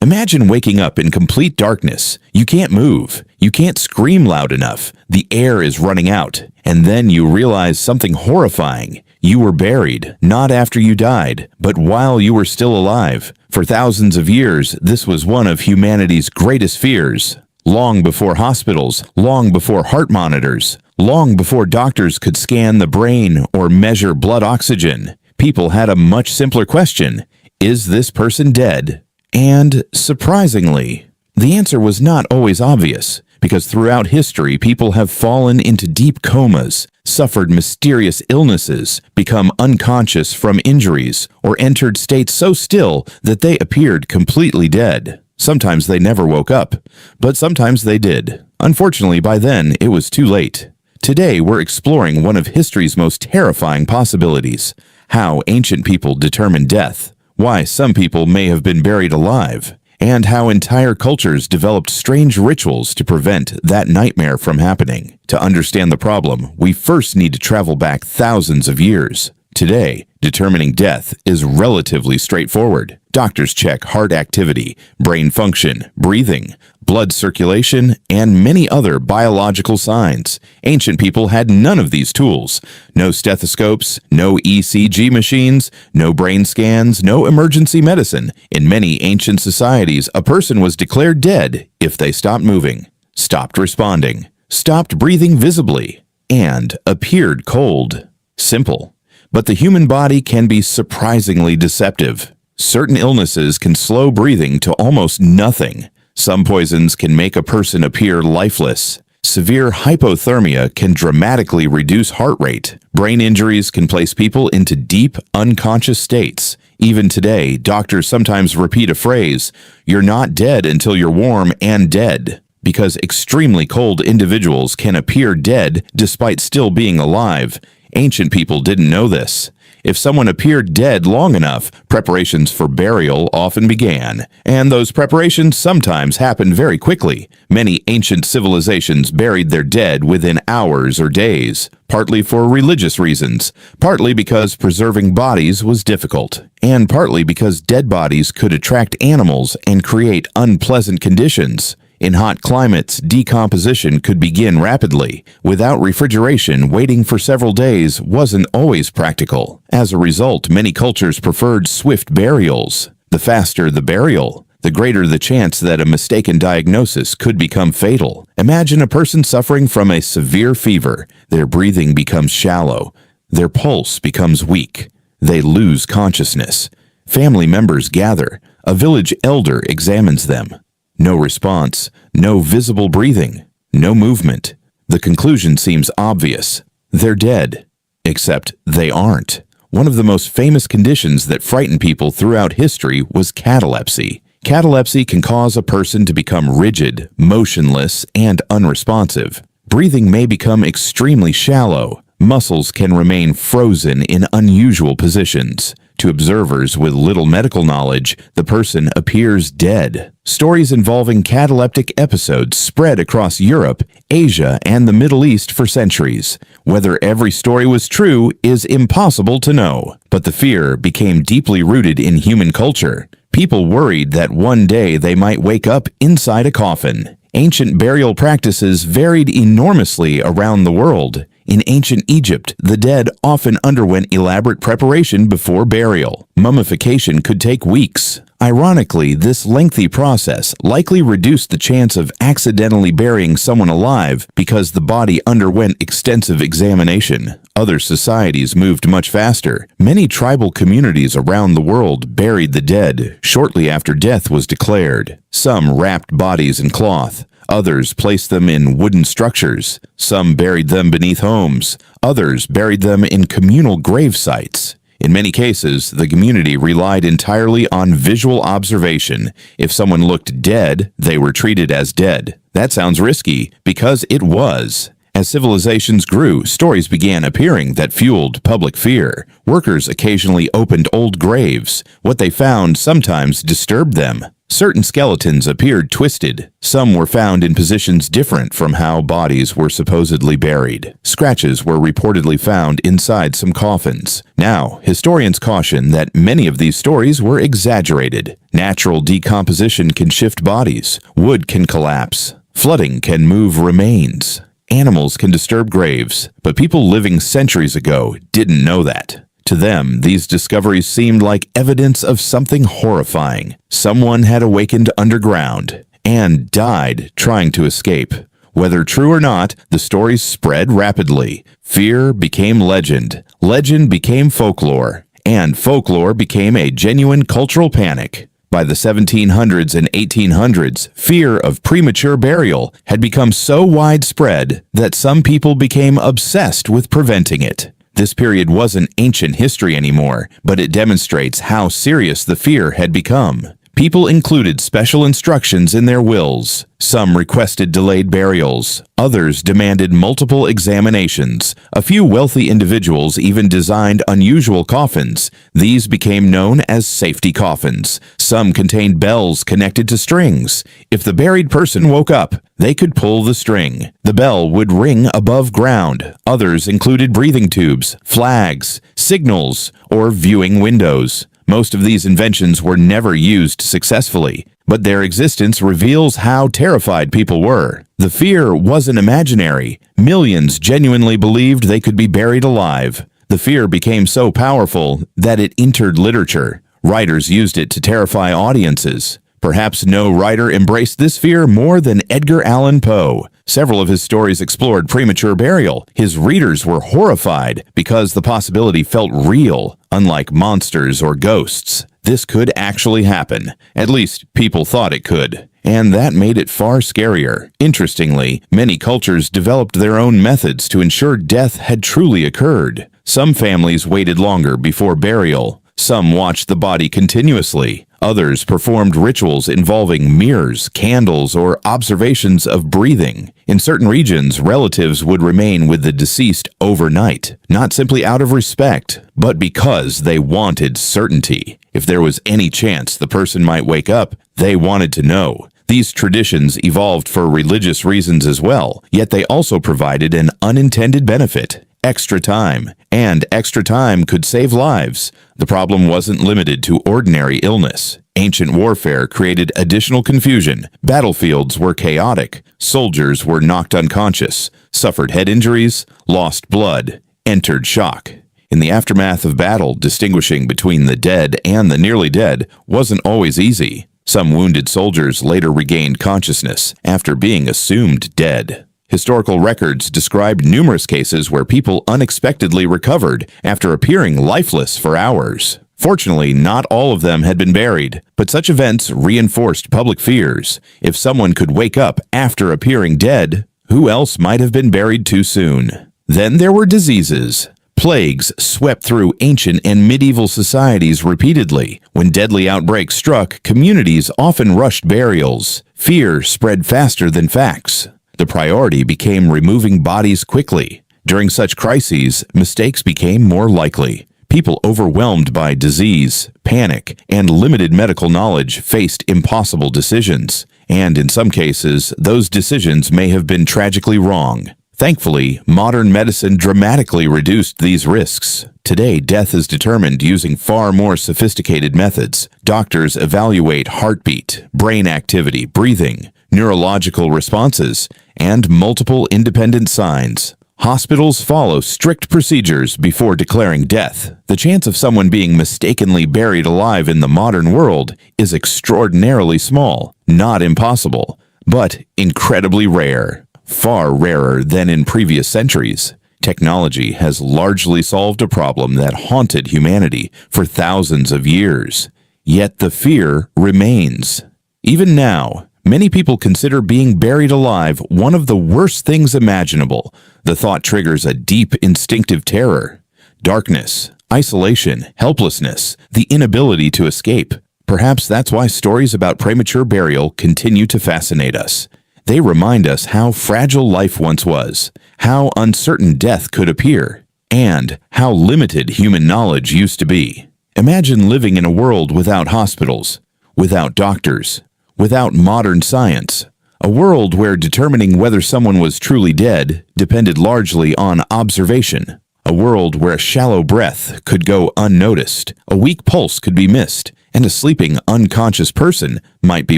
Imagine waking up in complete darkness. You can't move. You can't scream loud enough. The air is running out. And then you realize something horrifying. You were buried, not after you died, but while you were still alive. For thousands of years, this was one of humanity's greatest fears. Long before hospitals, long before heart monitors, long before doctors could scan the brain or measure blood oxygen, people had a much simpler question: is this person dead? And, surprisingly, the answer was not always obvious, because throughout history people have fallen into deep comas, suffered mysterious illnesses, become unconscious from injuries, or entered states so still that they appeared completely dead. Sometimes they never woke up, but sometimes they did. Unfortunately, by then, it was too late. Today, we're exploring one of history's most terrifying possibilities: how ancient people determined death, why some people may have been buried alive, and how entire cultures developed strange rituals to prevent that nightmare from happening. To understand the problem, we first need to travel back thousands of years. Today, determining death is relatively straightforward. Doctors check heart activity, brain function, breathing, blood circulation, and many other biological signs. Ancient people had none of these tools. No stethoscopes, no ECG machines, no brain scans, no emergency medicine. In many ancient societies, a person was declared dead if they stopped moving, stopped responding, stopped breathing visibly, and appeared cold. Simple. But the human body can be surprisingly deceptive. Certain illnesses can slow breathing to almost nothing. Some poisons can make a person appear lifeless. Severe hypothermia can dramatically reduce heart rate. Brain injuries can place people into deep, unconscious states. Even today, doctors sometimes repeat a phrase, "You're not dead until you're warm and dead," because extremely cold individuals can appear dead despite still being alive. Ancient people didn't know this. If someone appeared dead long enough, preparations for burial often began, and those preparations sometimes happened very quickly. Many ancient civilizations buried their dead within hours or days, partly for religious reasons, partly because preserving bodies was difficult, and partly because dead bodies could attract animals and create unpleasant conditions. In hot climates, decomposition could begin rapidly. Without refrigeration, waiting for several days wasn't always practical. As a result, many cultures preferred swift burials. The faster the burial, the greater the chance that a mistaken diagnosis could become fatal. Imagine a person suffering from a severe fever. Their breathing becomes shallow. Their pulse becomes weak. They lose consciousness. Family members gather. A village elder examines them. No response, no visible breathing, no movement. The conclusion seems obvious. They're dead. Except they aren't. One of the most famous conditions that frightened people throughout history was catalepsy. Catalepsy can cause a person to become rigid, motionless, and unresponsive. Breathing may become extremely shallow. Muscles can remain frozen in unusual positions. To observers with little medical knowledge, the person appears dead. Stories involving cataleptic episodes spread across Europe, Asia, and the Middle East for centuries. Whether every story was true is impossible to know, but the fear became deeply rooted in human culture. People worried that one day they might wake up inside a coffin. Ancient burial practices varied enormously around the world. In ancient Egypt, the dead often underwent elaborate preparation before burial. Mummification could take weeks. Ironically, this lengthy process likely reduced the chance of accidentally burying someone alive because the body underwent extensive examination. Other societies moved much faster. Many tribal communities around the world buried the dead shortly after death was declared. Some wrapped bodies in cloth. Others placed them in wooden structures. Some buried them beneath homes. Others buried them in communal grave sites. In many cases, the community relied entirely on visual observation. If someone looked dead, they were treated as dead. That sounds risky, because it was. As civilizations grew, stories began appearing that fueled public fear. Workers occasionally opened old graves. What they found sometimes disturbed them. Certain skeletons appeared twisted. Some were found in positions different from how bodies were supposedly buried. Scratches were reportedly found inside some coffins. Now, historians caution that many of these stories were exaggerated. Natural decomposition can shift bodies. Wood can collapse. Flooding can move remains. Animals can disturb graves. But people living centuries ago didn't know that. To them, these discoveries seemed like evidence of something horrifying. Someone had awakened underground and died trying to escape. Whether true or not, the stories spread rapidly. Fear became legend. Legend became folklore. And folklore became a genuine cultural panic. By the 1700s and 1800s, fear of premature burial had become so widespread that some people became obsessed with preventing it. This period wasn't ancient history anymore, but it demonstrates how serious the fear had become. People included special instructions in their wills. Some requested delayed burials. Others demanded multiple examinations. A few wealthy individuals even designed unusual coffins. These became known as safety coffins. Some contained bells connected to strings. If the buried person woke up, they could pull the string. The bell would ring above ground. Others included breathing tubes, flags, signals, or viewing windows. Most of these inventions were never used successfully, but their existence reveals how terrified people were. The fear wasn't imaginary. Millions genuinely believed they could be buried alive. The fear became so powerful that it entered literature. Writers used it to terrify audiences. Perhaps no writer embraced this fear more than Edgar Allan Poe. Several of his stories explored premature burial. His readers were horrified because the possibility felt real. Unlike monsters or ghosts, this could actually happen. At least, people thought it could. And that made it far scarier. Interestingly, many cultures developed their own methods to ensure death had truly occurred. Some families waited longer before burial. Some watched the body continuously. Others performed rituals involving mirrors, candles, or observations of breathing. In certain regions, relatives would remain with the deceased overnight, not simply out of respect, but because they wanted certainty. If there was any chance the person might wake up, they wanted to know. These traditions evolved for religious reasons as well, yet they also provided an unintended benefit: extra time. And extra time could save lives. The problem wasn't limited to ordinary illness. Ancient warfare created additional confusion. Battlefields were chaotic. Soldiers were knocked unconscious, suffered head injuries, lost blood, entered shock. In the aftermath of battle, distinguishing between the dead and the nearly dead wasn't always easy. Some wounded soldiers later regained consciousness after being assumed dead. Historical records describe numerous cases where people unexpectedly recovered after appearing lifeless for hours. Fortunately, not all of them had been buried, but such events reinforced public fears. If someone could wake up after appearing dead, who else might have been buried too soon? Then there were diseases. Plagues swept through ancient and medieval societies repeatedly. When deadly outbreaks struck, communities often rushed burials. Fear spread faster than facts. The priority became removing bodies quickly. During such crises, mistakes became more likely. People overwhelmed by disease, panic, and limited medical knowledge faced impossible decisions. And in some cases, those decisions may have been tragically wrong. Thankfully, modern medicine dramatically reduced these risks. Today, death is determined using far more sophisticated methods. Doctors evaluate heartbeat, brain activity, breathing, neurological responses, and multiple independent signs. Hospitals follow strict procedures before declaring death. The chance of someone being mistakenly buried alive in the modern world is extraordinarily small, not impossible, but incredibly rare. Far rarer than in previous centuries. Technology has largely solved a problem that haunted humanity for thousands of years. Yet the fear remains. Even now, many people consider being buried alive one of the worst things imaginable. The thought triggers a deep instinctive terror. Darkness, isolation, helplessness, the inability to escape. Perhaps that's why stories about premature burial continue to fascinate us. They remind us how fragile life once was, how uncertain death could appear, and how limited human knowledge used to be. Imagine living in a world without hospitals, without doctors, without modern science. A world where determining whether someone was truly dead depended largely on observation. A world where a shallow breath could go unnoticed, a weak pulse could be missed, and a sleeping, unconscious person might be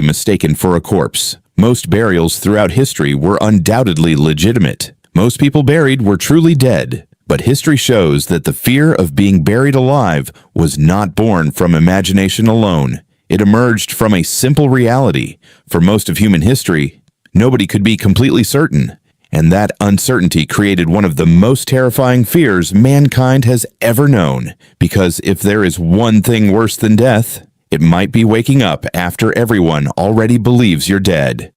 mistaken for a corpse. Most burials throughout history were undoubtedly legitimate. Most people buried were truly dead. But history shows that the fear of being buried alive was not born from imagination alone. It emerged from a simple reality. For most of human history, nobody could be completely certain. And that uncertainty created one of the most terrifying fears mankind has ever known. Because if there is one thing worse than death, it might be waking up after everyone already believes you're dead.